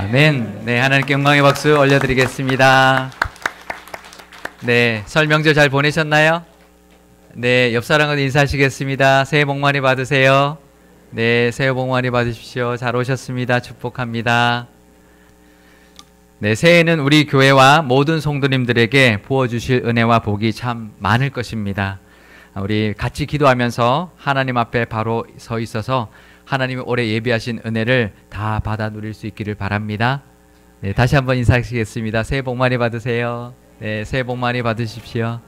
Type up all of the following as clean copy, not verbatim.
아멘. 네, 하나님께 영광의 박수 올려드리겠습니다. 네, 설 명절 잘 보내셨나요? 네, 옆 사람과 인사하시겠습니다. 새해 복 많이 받으세요. 네, 새해 복 많이 받으십시오. 잘 오셨습니다. 축복합니다. 네, 새해에는 우리 교회와 모든 성도님들에게 부어주실 은혜와 복이 참 많을 것입니다. 우리 같이 기도하면서 하나님 앞에 바로 서 있어서 하나님이 올해 예비하신 은혜를 다 받아 누릴 수 있기를 바랍니다. 네, 다시 한번 인사하시겠습니다. 새해 복 많이 받으세요. 네, 새해 복 많이 받으십시오.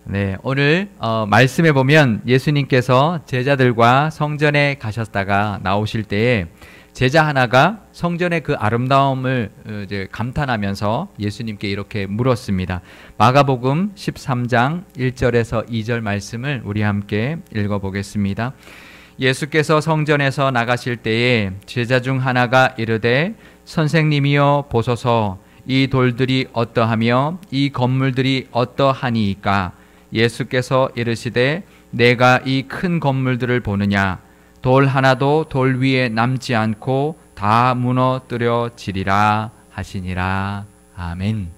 네, 오늘 말씀에 보면 예수님께서 제자들과 성전에 가셨다가 나오실 때에 제자 하나가 성전의 그 아름다움을 이제 감탄하면서 예수님께 이렇게 물었습니다. 마가복음 13장 1절에서 2절 말씀을 우리 함께 읽어보겠습니다. 예수께서 성전에서 나가실 때에 제자 중 하나가 이르되 선생님이여 보소서 이 돌들이 어떠하며 이 건물들이 어떠하니이까. 예수께서 이르시되 내가 이 큰 건물들을 보느냐. 돌 하나도 돌 위에 남지 않고 다 무너뜨려지리라 하시니라. 아멘.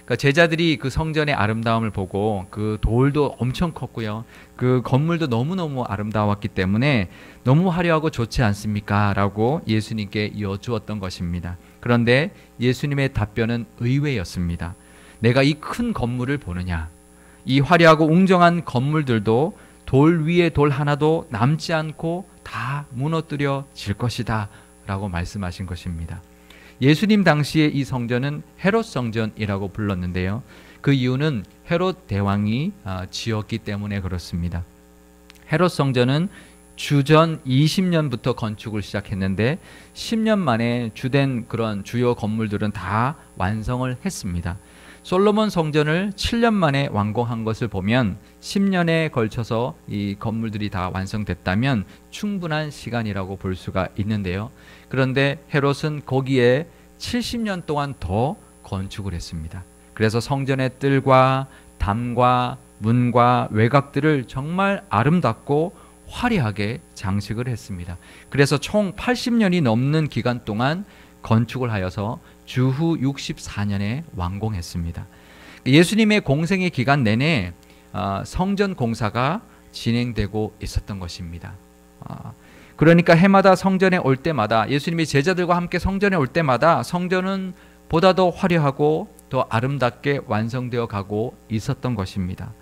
그러니까 제자들이 그 성전의 아름다움을 보고 그 돌도 엄청 컸고요. 그 건물도 너무너무 아름다웠기 때문에 너무 화려하고 좋지 않습니까? 라고 예수님께 여쭈었던 것입니다. 그런데 예수님의 답변은 의외였습니다. 내가 이 큰 건물을 보느냐. 이 화려하고 웅장한 건물들도 돌 위에 돌 하나도 남지 않고 다 무너뜨려질 것이다 라고 말씀하신 것입니다. 예수님 당시에 이 성전은 헤롯 성전이라고 불렀는데요. 그 이유는 헤롯 대왕이 지었기 때문에 그렇습니다. 헤롯 성전은 주전 20년부터 건축을 시작했는데 10년 만에 주된 그런 주요 건물들은 다 완성을 했습니다. 솔로몬 성전을 7년 만에 완공한 것을 보면 10년에 걸쳐서 이 건물들이 다 완성됐다면 충분한 시간이라고 볼 수가 있는데요. 그런데 헤롯은 거기에 70년 동안 더 건축을 했습니다. 그래서 성전의 뜰과 담과 문과 외곽들을 정말 아름답고 화려하게 장식을 했습니다. 그래서 총 80년이 넘는 기간 동안 건축을 하여서 주후 64년에 완공했습니다. 예수님의 공생의 기간 내내 성전 공사가 진행되고 있었던 것입니다. 그러니까 해마다 성전에 올 때마다 예수님이 제자들과 함께 성전에 올 때마다 성전은 보다 더 화려하고 더 아름답게 완성되어 가고 있었던 것입니다.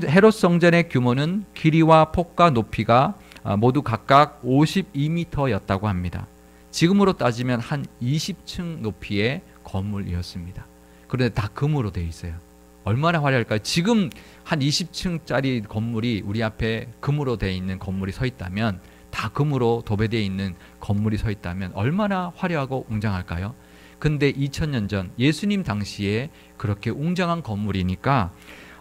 헤롯 성전의 규모는 길이와 폭과 높이가 모두 각각 52m였다고 합니다. 지금으로 따지면 한 20층 높이의 건물이었습니다. 그런데 다 금으로 되어 있어요. 얼마나 화려할까요? 지금 한 20층짜리 건물이 우리 앞에 금으로 되어 있는 건물이 서 있다면, 다 금으로 도배되어 있는 건물이 서 있다면 얼마나 화려하고 웅장할까요? 근데 2000년 전 예수님 당시에 그렇게 웅장한 건물이니까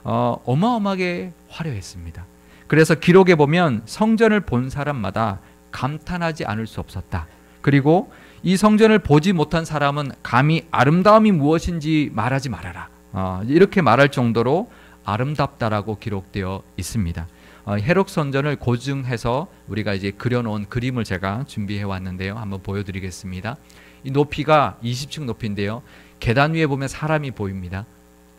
어마어마하게 화려했습니다. 그래서 기록에 보면 성전을 본 사람마다 감탄하지 않을 수 없었다. 그리고 이 성전을 보지 못한 사람은 감히 아름다움이 무엇인지 말하지 말아라. 이렇게 말할 정도로 아름답다라고 기록되어 있습니다. 헤롯 성전을 고증해서 우리가 이제 그려놓은 그림을 제가 준비해 왔는데요. 한번 보여드리겠습니다. 이 높이가 20층 높이인데요. 계단 위에 보면 사람이 보입니다.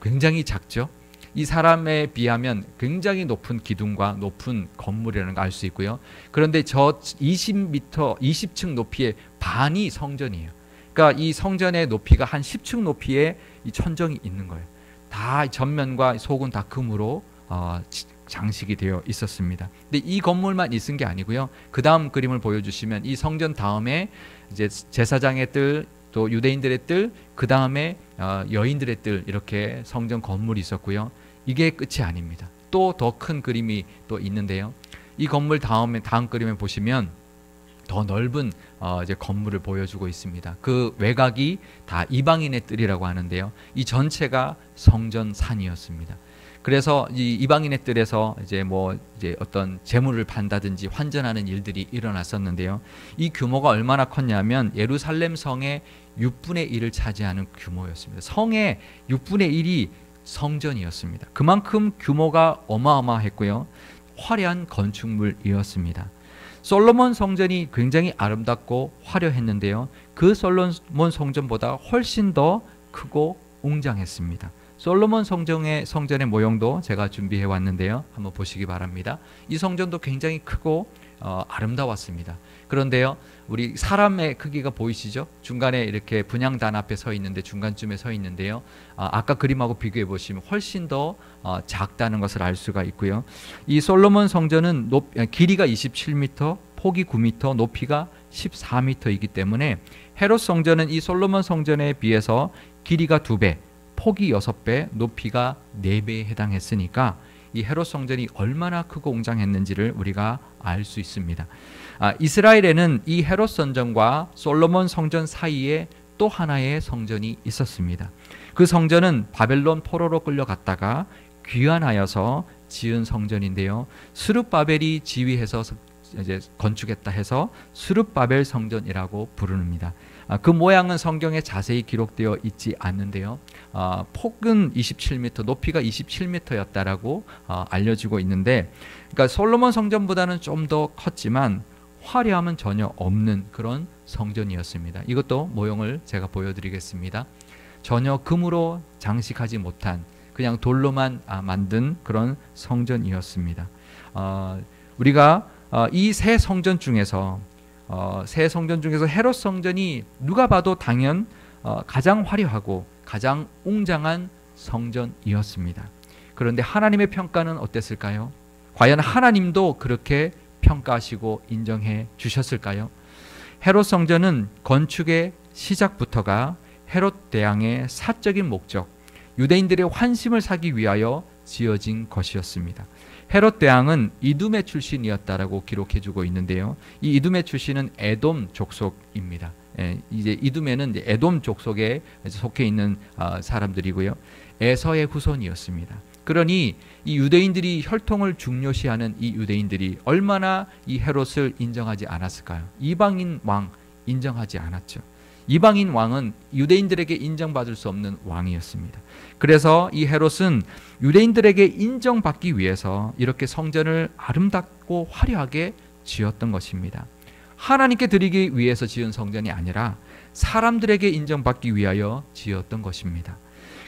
굉장히 작죠? 이 사람에 비하면 굉장히 높은 기둥과 높은 건물이라는 걸 알 수 있고요. 그런데 저 20층 높이의 반이 성전이에요. 그러니까 이 성전의 높이가 한 10층 높이의 이 천정이 있는 거예요. 다 전면과 속은 다 금으로 장식이 되어 있었습니다. 근데 이 건물만 있은 게 아니고요. 그 다음 그림을 보여주시면 이 성전 다음에 이제 제사장의 뜰, 또 유대인들의 뜰, 그 다음에 여인들의 뜰, 이렇게 성전 건물이 있었고요. 이게 끝이 아닙니다. 또 더 큰 그림이 또 있는데요. 이 건물 다음 그림에 보시면 더 넓은 이제 건물을 보여주고 있습니다. 그 외곽이 다 이방인의 뜰이라고 하는데요. 이 전체가 성전산이었습니다. 그래서 이 이방인의 뜰에서 이제 어떤 재물을 판다든지 환전하는 일들이 일어났었는데요. 이 규모가 얼마나 컸냐면 예루살렘 성의 6분의 1을 차지하는 규모였습니다. 성의 6분의 1이 성전이었습니다. 그만큼 규모가 어마어마했고요. 화려한 건축물이었습니다. 솔로몬 성전이 굉장히 아름답고 화려했는데요. 그 솔로몬 성전보다 훨씬 더 크고 웅장했습니다. 솔로몬 성전의 모형도 제가 준비해 왔는데요. 한번 보시기 바랍니다. 이 성전도 굉장히 크고 아름다웠습니다. 그런데요, 우리 사람의 크기가 보이시죠? 중간에 이렇게 분향단 앞에 서 있는데, 중간쯤에 서 있는데요. 아까 그림하고 비교해 보시면 훨씬 더 작다는 것을 알 수가 있고요. 이 솔로몬 성전은 길이가 27m, 폭이 9m, 높이가 14m이기 때문에 헤롯 성전은 이 솔로몬 성전에 비해서 길이가 2배, 폭이 6배, 높이가 4배에 해당했으니까 이 헤롯 성전이 얼마나 크고 웅장했는지를 우리가 알 수 있습니다. 이스라엘에는 이 헤롯 성전과 솔로몬 성전 사이에 또 하나의 성전이 있었습니다. 그 성전은 바벨론 포로로 끌려갔다가 귀환하여서 지은 성전인데요. 스룹바벨이 지휘해서 이제 건축했다 해서 스룹바벨 성전이라고 부릅니다. 그 모양은 성경에 자세히 기록되어 있지 않는데요. 폭은 27m, 높이가 27m였다라고 알려지고 있는데, 그러니까 솔로몬 성전보다는 좀 더 컸지만 화려함은 전혀 없는 그런 성전이었습니다. 이것도 모형을 제가 보여드리겠습니다. 전혀 금으로 장식하지 못한 그냥 돌로만 만든 그런 성전이었습니다. 우리가 이 세 성전 중에서 헤롯 성전이 누가 봐도 당연 가장 화려하고 가장 웅장한 성전이었습니다. 그런데 하나님의 평가는 어땠을까요? 과연 하나님도 그렇게 평가하시고 인정해 주셨을까요? 헤롯 성전은 건축의 시작부터가 헤롯 대왕의 사적인 목적, 유대인들의 환심을 사기 위하여 지어진 것이었습니다. 헤롯 대왕은 이두메 출신이었다라고 기록해주고 있는데요. 이 이두메 출신은 에돔 족속입니다. 이제 이두메는 이제 에돔 족속에 속해 있는 사람들이고요. 에서의 후손이었습니다. 그러니 이 유대인들이 혈통을 중요시하는 이 유대인들이 얼마나 이 헤롯을 인정하지 않았을까요? 이방인 왕 인정하지 않았죠. 이방인 왕은 유대인들에게 인정받을 수 없는 왕이었습니다. 그래서 이 헤롯은 유대인들에게 인정받기 위해서 이렇게 성전을 아름답고 화려하게 지었던 것입니다. 하나님께 드리기 위해서 지은 성전이 아니라 사람들에게 인정받기 위하여 지었던 것입니다.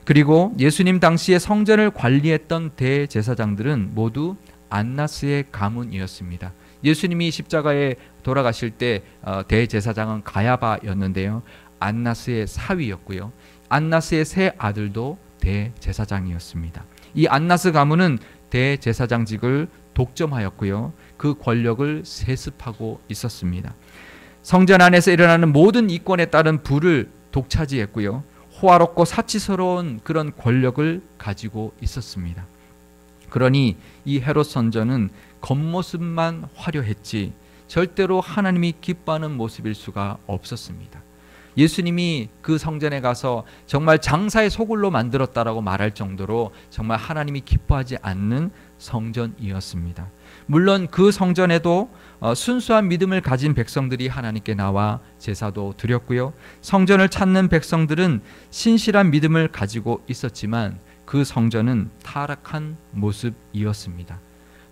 그리고 예수님 당시에 성전을 관리했던 대제사장들은 모두 안나스의 가문이었습니다. 예수님이 십자가에 돌아가실 때 대제사장은 가야바였는데요. 안나스의 사위였고요. 안나스의 세 아들도 대제사장이었습니다. 이 안나스 가문은 대제사장직을 독점하였고요. 그 권력을 세습하고 있었습니다. 성전 안에서 일어나는 모든 이권에 따른 부를 독차지했고요. 호화롭고 사치스러운 그런 권력을 가지고 있었습니다. 그러니 이 헤롯 성전은 겉모습만 화려했지 절대로 하나님이 기뻐하는 모습일 수가 없었습니다. 예수님이 그 성전에 가서 정말 장사의 소굴로 만들었다라고 말할 정도로 정말 하나님이 기뻐하지 않는 성전이었습니다. 물론 그 성전에도 순수한 믿음을 가진 백성들이 하나님께 나와 제사도 드렸고요. 성전을 찾는 백성들은 신실한 믿음을 가지고 있었지만 그 성전은 타락한 모습이었습니다.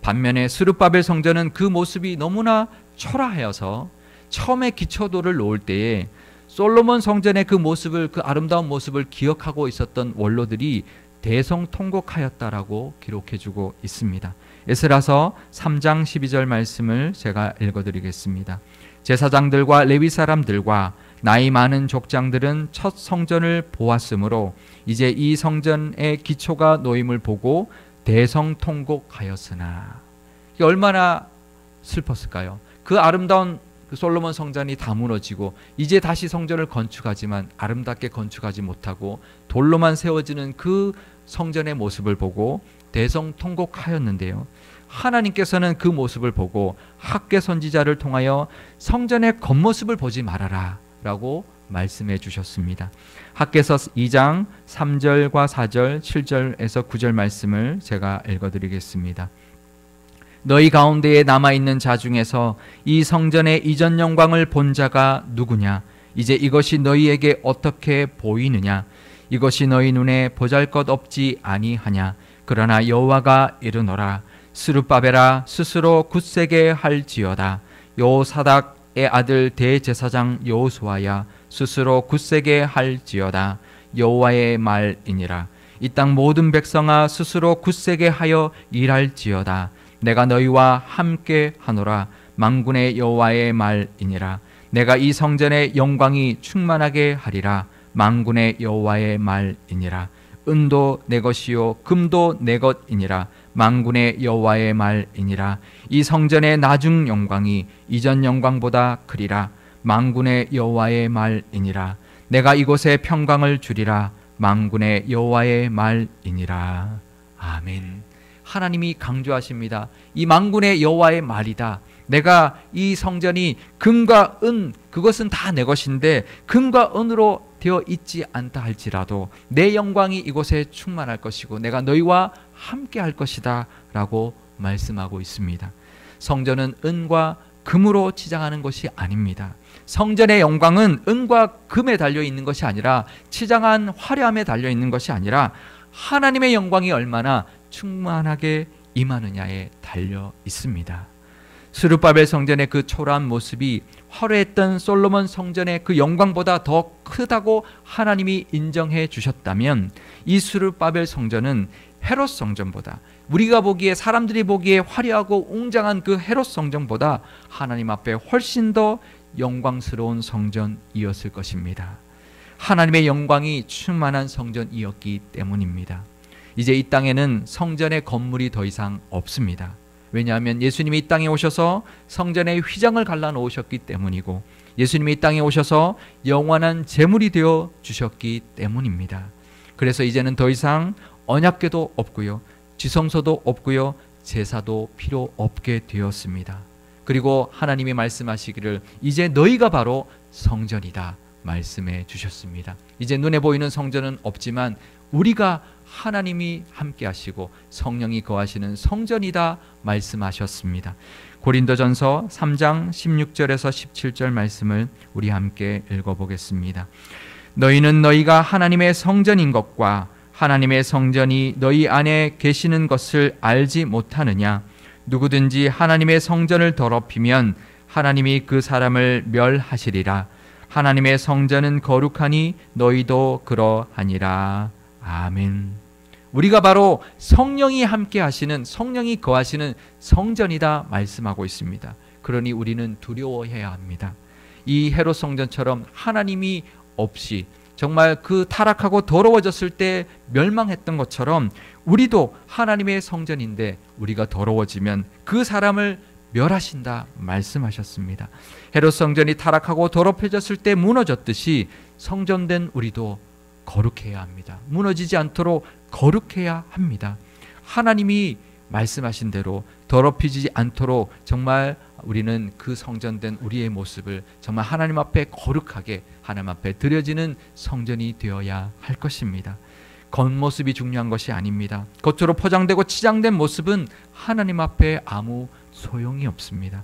반면에 스룹바벨 성전은 그 모습이 너무나 초라하여서 처음에 기초도를 놓을 때에 솔로몬 성전의 그 모습을, 그 아름다운 모습을 기억하고 있었던 원로들이 대성통곡하였다라고 기록해주고 있습니다. 에스라서 3장 12절 말씀을 제가 읽어드리겠습니다. 제사장들과 레위 사람들과 나이 많은 족장들은 첫 성전을 보았으므로 이제 이 성전의 기초가 놓임을 보고 대성통곡하였으나, 이게 얼마나 슬펐을까요? 그 아름다운 그 솔로몬 성전이 다 무너지고 이제 다시 성전을 건축하지만 아름답게 건축하지 못하고 돌로만 세워지는 그 성전의 모습을 보고 대성통곡하였는데요. 하나님께서는 그 모습을 보고 학개 선지자를 통하여 성전의 겉모습을 보지 말아라 라고 말씀해 주셨습니다. 학개서 2장 3절과 4절 7절에서 9절 말씀을 제가 읽어드리겠습니다. 너희 가운데에 남아있는 자 중에서 이 성전의 이전 영광을 본 자가 누구냐? 이제 이것이 너희에게 어떻게 보이느냐? 이것이 너희 눈에 보잘것없지 아니하냐? 그러나 여호와가 이르노라. 스룹바벨아 스스로 굳세게 할지어다. 여호사닥의 아들 대제사장 여호수아야 스스로 굳세게 할지어다. 여호와의 말이니라. 이 땅 모든 백성아 스스로 굳세게 하여 일할지어다. 내가 너희와 함께 하노라. 만군의 여호와의 말이니라. 내가 이 성전의 영광이 충만하게 하리라. 만군의 여호와의 말이니라. 은도 내 것이요 금도 내 것이니라. 만군의 여호와의 말이니라. 이 성전의 나중 영광이 이전 영광보다 크리라. 만군의 여호와의 말이니라. 내가 이곳에 평강을 주리라. 만군의 여호와의 말이니라. 아멘. 하나님이 강조하십니다. 이 만군의 여호와의 말이다. 내가 이 성전이 금과 은, 그것은 다 내 것인데 금과 은으로 되어 있지 않다 할지라도 내 영광이 이곳에 충만할 것이고 내가 너희와 함께 할 것이다 라고 말씀하고 있습니다. 성전은 은과 금으로 치장하는 것이 아닙니다. 성전의 영광은 은과 금에 달려 있는 것이 아니라 치장한 화려함에 달려 있는 것이 아니라 하나님의 영광이 얼마나 충만하게 임하느냐에 달려 있습니다. 스룹바벨 성전의 그 초라한 모습이 화려했던 솔로몬 성전의 그 영광보다 더 크다고 하나님이 인정해 주셨다면 이 스룹바벨 성전은 헤롯 성전보다, 우리가 보기에, 사람들이 보기에 화려하고 웅장한 그 헤롯 성전보다 하나님 앞에 훨씬 더 영광스러운 성전이었을 것입니다. 하나님의 영광이 충만한 성전이었기 때문입니다. 이제 이 땅에는 성전의 건물이 더 이상 없습니다. 왜냐하면 예수님이 이 땅에 오셔서 성전의 휘장을 갈라놓으셨기 때문이고 예수님이 이 땅에 오셔서 영원한 제물이 되어 주셨기 때문입니다. 그래서 이제는 더 이상 언약궤도 없고요, 지성소도 없고요, 제사도 필요 없게 되었습니다. 그리고 하나님이 말씀하시기를 이제 너희가 바로 성전이다 말씀해 주셨습니다. 이제 눈에 보이는 성전은 없지만 우리가 하나님이 함께 하시고 성령이 거하시는 성전이다 말씀하셨습니다. 고린도전서 3장 16절에서 17절 말씀을 우리 함께 읽어보겠습니다. 너희는 너희가 하나님의 성전인 것과 하나님의 성전이 너희 안에 계시는 것을 알지 못하느냐? 누구든지 하나님의 성전을 더럽히면 하나님이 그 사람을 멸하시리라. 하나님의 성전은 거룩하니 너희도 그러하니라. 아멘. 우리가 바로 성령이 함께 하시는, 성령이 거하시는 성전이다 말씀하고 있습니다. 그러니 우리는 두려워해야 합니다. 이 헤롯 성전처럼 하나님이 없이 정말 그 타락하고 더러워졌을 때 멸망했던 것처럼 우리도 하나님의 성전인데 우리가 더러워지면 그 사람을 멸하신다 말씀하셨습니다. 헤롯 성전이 타락하고 더럽혀졌을 때 무너졌듯이 성전된 우리도 거룩해야 합니다. 무너지지 않도록 거룩해야 합니다. 하나님이 말씀하신 대로 더럽히지 않도록 정말 우리는 그 성전된 우리의 모습을 정말 하나님 앞에 거룩하게, 하나님 앞에 드려지는 성전이 되어야 할 것입니다. 겉모습이 중요한 것이 아닙니다. 겉으로 포장되고 치장된 모습은 하나님 앞에 아무 소용이 없습니다.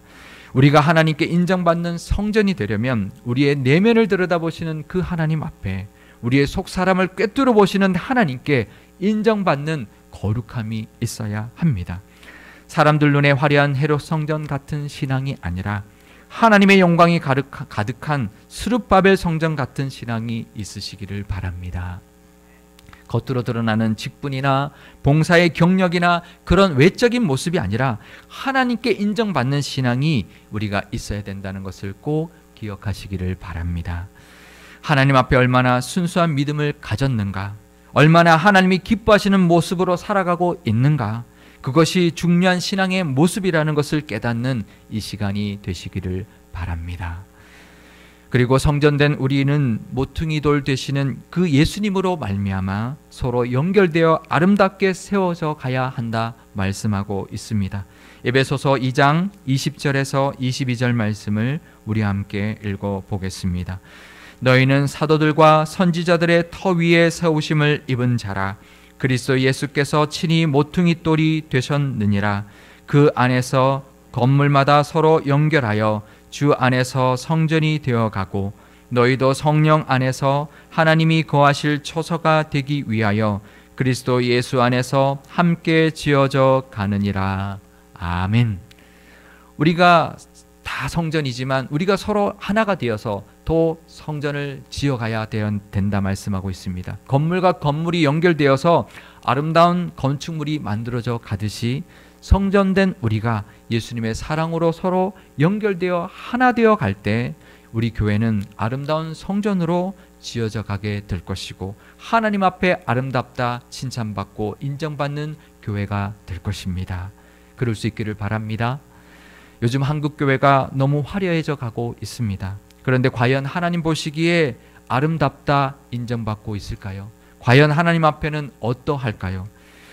우리가 하나님께 인정받는 성전이 되려면 우리의 내면을 들여다보시는 그 하나님 앞에, 우리의 속 사람을 꿰뚫어 보시는 하나님께 인정받는 거룩함이 있어야 합니다. 사람들 눈에 화려한 헤롯 성전 같은 신앙이 아니라 하나님의 영광이 가득한 스룹바벨 성전 같은 신앙이 있으시기를 바랍니다. 겉으로 드러나는 직분이나 봉사의 경력이나 그런 외적인 모습이 아니라 하나님께 인정받는 신앙이 우리가 있어야 된다는 것을 꼭 기억하시기를 바랍니다. 하나님 앞에 얼마나 순수한 믿음을 가졌는가, 얼마나 하나님이 기뻐하시는 모습으로 살아가고 있는가, 그것이 중요한 신앙의 모습이라는 것을 깨닫는 이 시간이 되시기를 바랍니다. 그리고 성전된 우리는 모퉁이 돌 되시는 그 예수님으로 말미암아 서로 연결되어 아름답게 세워져 가야 한다 말씀하고 있습니다. 에베소서 2장 20절에서 22절 말씀을 우리 함께 읽어보겠습니다. 너희는 사도들과 선지자들의 터 위에 세우심을 입은 자라. 그리스도 예수께서 친히 모퉁이 돌이 되셨느니라. 그 안에서 건물마다 서로 연결하여 주 안에서 성전이 되어가고 너희도 성령 안에서 하나님이 거하실 처소가 되기 위하여 그리스도 예수 안에서 함께 지어져 가느니라. 아멘. 우리가 다 다 성전이지만 우리가 서로 하나가 되어서 또 성전을 지어가야 된다 말씀하고 있습니다. 건물과 건물이 연결되어서 아름다운 건축물이 만들어져 가듯이 성전된 우리가 예수님의 사랑으로 서로 연결되어 하나 되어 갈 때 우리 교회는 아름다운 성전으로 지어져 가게 될 것이고 하나님 앞에 아름답다 칭찬받고 인정받는 교회가 될 것입니다. 그럴 수 있기를 바랍니다. 요즘 한국 교회가 너무 화려해져 가고 있습니다. 그런데 과연 하나님 보시기에 아름답다 인정받고 있을까요? 과연 하나님 앞에는 어떠할까요?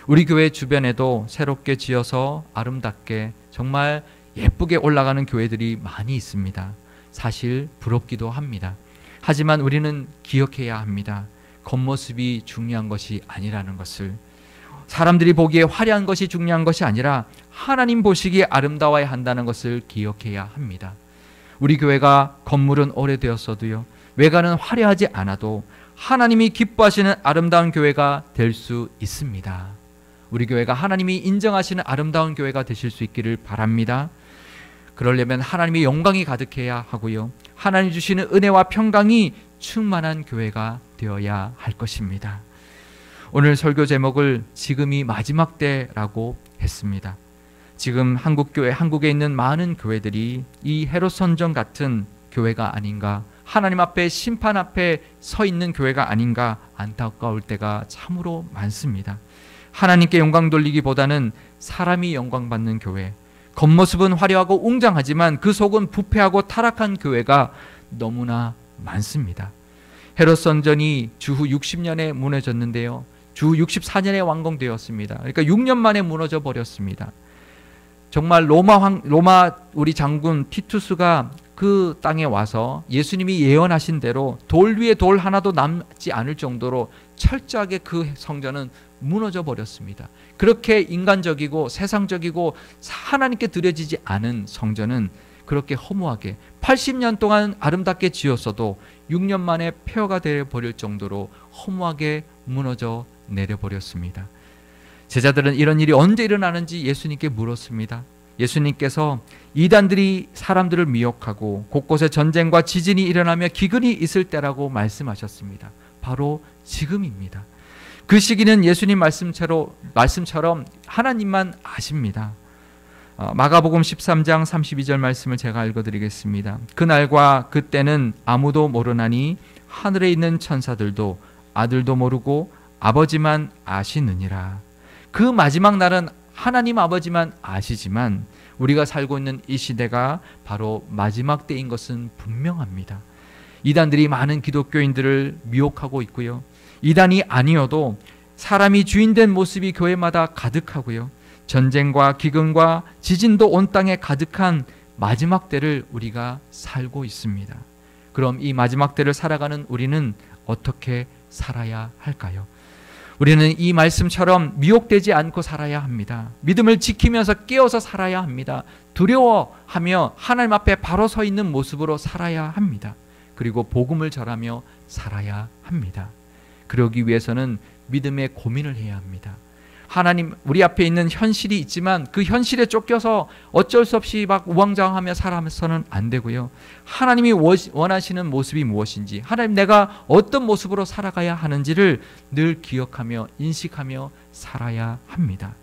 우리 교회 주변에도 새롭게 지어서 아름답게 정말 예쁘게 올라가는 교회들이 많이 있습니다. 사실 부럽기도 합니다. 하지만 우리는 기억해야 합니다. 겉모습이 중요한 것이 아니라는 것을. 사람들이 보기에 화려한 것이 중요한 것이 아니라 하나님 보시기에 아름다워야 한다는 것을 기억해야 합니다. 우리 교회가 건물은 오래되었어도요, 외관은 화려하지 않아도 하나님이 기뻐하시는 아름다운 교회가 될 수 있습니다. 우리 교회가 하나님이 인정하시는 아름다운 교회가 되실 수 있기를 바랍니다. 그러려면 하나님의 영광이 가득해야 하고요, 하나님 주시는 은혜와 평강이 충만한 교회가 되어야 할 것입니다. 오늘 설교 제목을 지금이 마지막 때라고 했습니다. 지금 한국에 있는 많은 교회들이 이 헤롯 선전 같은 교회가 아닌가, 하나님 앞에 심판 앞에 서 있는 교회가 아닌가 안타까울 때가 참으로 많습니다. 하나님께 영광 돌리기보다는 사람이 영광 받는 교회, 겉모습은 화려하고 웅장하지만 그 속은 부패하고 타락한 교회가 너무나 많습니다. 헤롯 선전이 주후 60년에 무너졌는데요, 주후 64년에 완공되었습니다. 그러니까 6년 만에 무너져 버렸습니다. 정말 로마 우리 장군 티투스가 그 땅에 와서 예수님이 예언하신 대로 돌 위에 돌 하나도 남지 않을 정도로 철저하게 그 성전은 무너져 버렸습니다. 그렇게 인간적이고 세상적이고 하나님께 드려지지 않은 성전은 그렇게 허무하게 80년 동안 아름답게 지었어도 6년 만에 폐허가 되어 버릴 정도로 허무하게 무너져 내려버렸습니다. 제자들은 이런 일이 언제 일어나는지 예수님께 물었습니다. 예수님께서 이단들이 사람들을 미혹하고 곳곳에 전쟁과 지진이 일어나며 기근이 있을 때라고 말씀하셨습니다. 바로 지금입니다. 그 시기는 예수님 말씀처럼 하나님만 아십니다. 마가복음 13장 32절 말씀을 제가 읽어드리겠습니다. 그날과 그때는 아무도 모르나니 하늘에 있는 천사들도 아들도 모르고 아버지만 아시느니라. 그 마지막 날은 하나님 아버지만 아시지만 우리가 살고 있는 이 시대가 바로 마지막 때인 것은 분명합니다. 이단들이 많은 기독교인들을 미혹하고 있고요, 이단이 아니어도 사람이 주인된 모습이 교회마다 가득하고요, 전쟁과 기근과 지진도 온 땅에 가득한 마지막 때를 우리가 살고 있습니다. 그럼 이 마지막 때를 살아가는 우리는 어떻게 살아야 할까요? 우리는 이 말씀처럼 미혹되지 않고 살아야 합니다. 믿음을 지키면서 깨어서 살아야 합니다. 두려워하며 하나님 앞에 바로 서 있는 모습으로 살아야 합니다. 그리고 복음을 전하며 살아야 합니다. 그러기 위해서는 믿음의 고민을 해야 합니다. 하나님, 우리 앞에 있는 현실이 있지만 그 현실에 쫓겨서 어쩔 수 없이 막 우왕좌왕하며 살아서는 안 되고요, 하나님이 원하시는 모습이 무엇인지, 하나님 내가 어떤 모습으로 살아가야 하는지를 늘 기억하며 인식하며 살아야 합니다.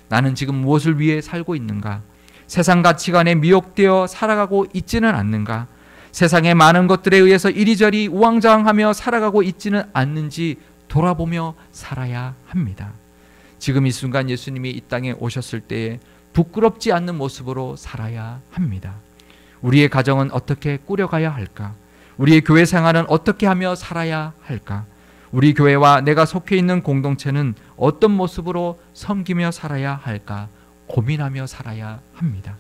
나는 지금 무엇을 위해 살고 있는가? 세상 가치관에 미혹되어 살아가고 있지는 않는가? 세상의 많은 것들에 의해서 이리저리 우왕좌왕하며 살아가고 있지는 않는지 돌아보며 살아야 합니다. 지금 이 순간 예수님이 이 땅에 오셨을 때에 부끄럽지 않는 모습으로 살아야 합니다. 우리의 가정은 어떻게 꾸려가야 할까? 우리의 교회 생활은 어떻게 하며 살아야 할까? 우리 교회와 내가 속해 있는 공동체는 어떤 모습으로 섬기며 살아야 할까? 고민하며 살아야 합니다.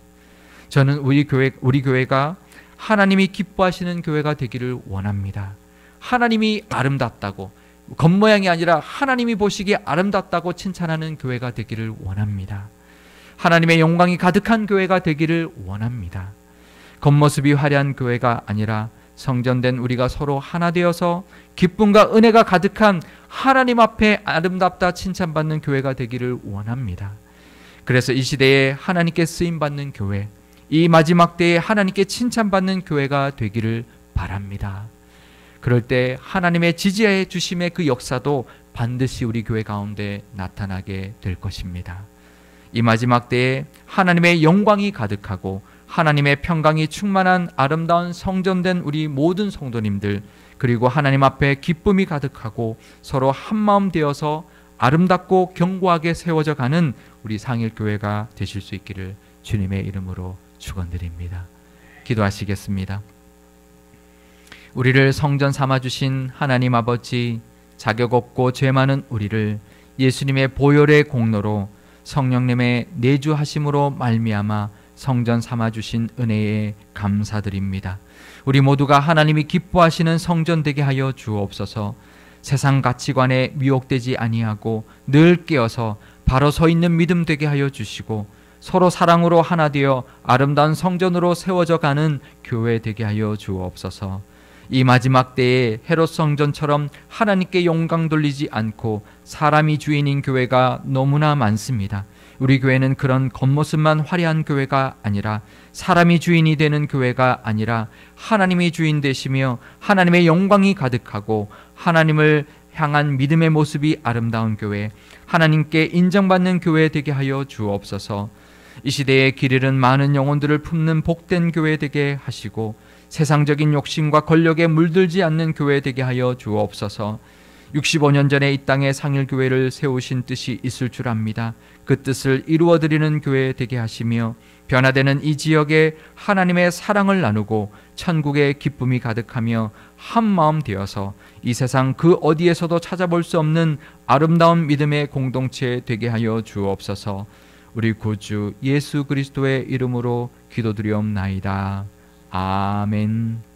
저는 우리 교회가 하나님이 기뻐하시는 교회가 되기를 원합니다. 하나님이 아름답다고, 겉모양이 아니라 하나님이 보시기에 아름답다고 칭찬하는 교회가 되기를 원합니다. 하나님의 영광이 가득한 교회가 되기를 원합니다. 겉모습이 화려한 교회가 아니라 성전된 우리가 서로 하나 되어서 기쁨과 은혜가 가득한 하나님 앞에 아름답다 칭찬받는 교회가 되기를 원합니다. 그래서 이 시대에 하나님께 쓰임받는 교회, 이 마지막 때에 하나님께 칭찬받는 교회가 되기를 바랍니다. 그럴 때 하나님의 지지해 주심의 그 역사도 반드시 우리 교회 가운데 나타나게 될 것입니다. 이 마지막 때에 하나님의 영광이 가득하고 하나님의 평강이 충만한 아름다운 성전된 우리 모든 성도님들, 그리고 하나님 앞에 기쁨이 가득하고 서로 한마음 되어서 아름답고 견고하게 세워져 가는 우리 상일교회가 되실 수 있기를 주님의 이름으로 축원드립니다. 기도하시겠습니다. 우리를 성전 삼아주신 하나님 아버지, 자격 없고 죄 많은 우리를 예수님의 보혈의 공로로 성령님의 내주하심으로 말미암아 성전 삼아주신 은혜에 감사드립니다. 우리 모두가 하나님이 기뻐하시는 성전 되게 하여 주옵소서. 세상 가치관에 미혹되지 아니하고 늘 깨어서 바로 서 있는 믿음 되게 하여 주시고 서로 사랑으로 하나 되어 아름다운 성전으로 세워져 가는 교회 되게 하여 주옵소서. 이 마지막 때에 헤롯 성전처럼 하나님께 영광 돌리지 않고 사람이 주인인 교회가 너무나 많습니다. 우리 교회는 그런 겉모습만 화려한 교회가 아니라 사람이 주인이 되는 교회가 아니라 하나님이 주인 되시며 하나님의 영광이 가득하고 하나님을 향한 믿음의 모습이 아름다운 교회, 하나님께 인정받는 교회 되게 하여 주옵소서. 이 시대에 길 잃은 많은 영혼들을 품는 복된 교회 되게 하시고 세상적인 욕심과 권력에 물들지 않는 교회 되게 하여 주옵소서. 65년 전에 이 땅에 상일교회를 세우신 뜻이 있을 줄 압니다. 그 뜻을 이루어드리는 교회 되게 하시며 변화되는 이 지역에 하나님의 사랑을 나누고 천국의 기쁨이 가득하며 한마음 되어서 이 세상 그 어디에서도 찾아볼 수 없는 아름다운 믿음의 공동체 되게 하여 주옵소서. 우리 구주 예수 그리스도의 이름으로 기도드리옵나이다. 아멘.